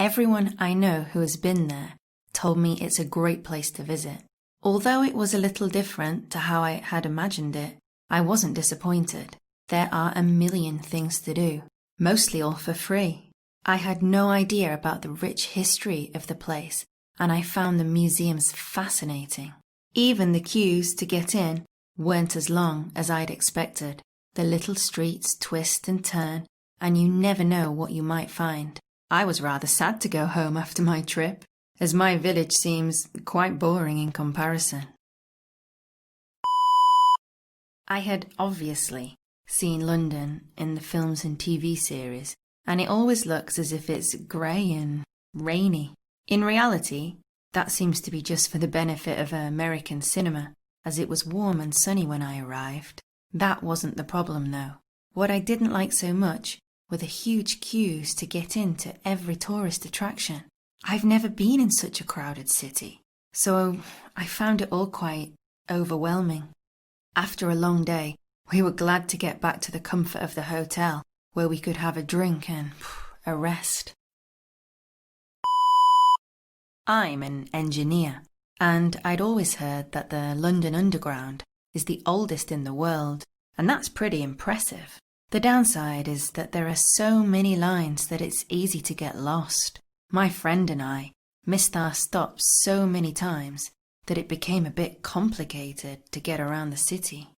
Everyone I know who has been there told me it's a great place to visit. Although it was a little different to how I had imagined it, I wasn't disappointed. There are a million things to do, mostly all for free. I had no idea about the rich history of the place, and I found the museums fascinating. Even the queues to get in weren't as long as I'd expected. The little streets twist and turn, and you never know what you might find. I was rather sad to go home after my trip, as my village seems quite boring in comparison. I had obviously seen London in the films and TV series, and it always looks as if it's grey and rainy. In reality, that seems to be just for the benefit of American cinema, as it was warm and sunny when I arrived. That wasn't the problem though. What I didn't like so much were the huge queues to get into every tourist attraction. I've never been in such a crowded city, so I found it all quite overwhelming. After a long day, we were glad to get back to the comfort of the hotel, where we could have a drink and a rest. I'm an engineer, and I'd always heard that the London Underground is the oldest in the world, and that's pretty impressive. The downside is that there are so many lines that it's easy to get lost. My friend and I missed our stops so many times that it became a bit complicated to get around the city.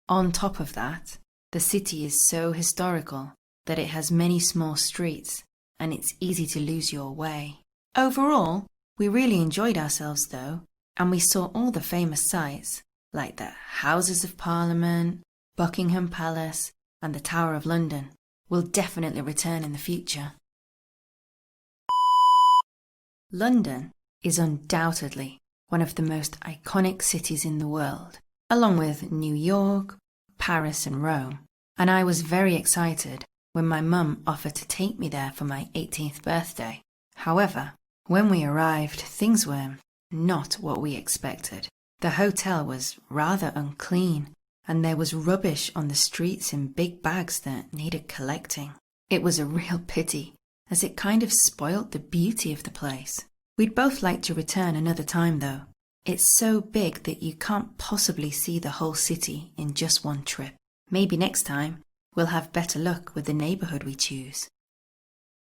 On top of that, the city is so historical that it has many small streets, and it's easy to lose your way. Overall, we really enjoyed ourselves though, and we saw all the famous sights, like the Houses of Parliament, Buckingham Palace, and the Tower of London. We'll definitely return in the future. London is undoubtedly one of the most iconic cities in the world, along with New York, Paris and Rome, and I was very excited when my mum offered to take me there for my 18th birthday. However, when we arrived, things were not what we expected. The hotel was rather unclean, and there was rubbish on the streets in big bags that needed collecting. It was a real pity, as it kind of spoilt the beauty of the place. We'd both like to return another time though. It's so big that you can't possibly see the whole city in just one trip. Maybe next time we'll have better luck with the neighbourhood we choose.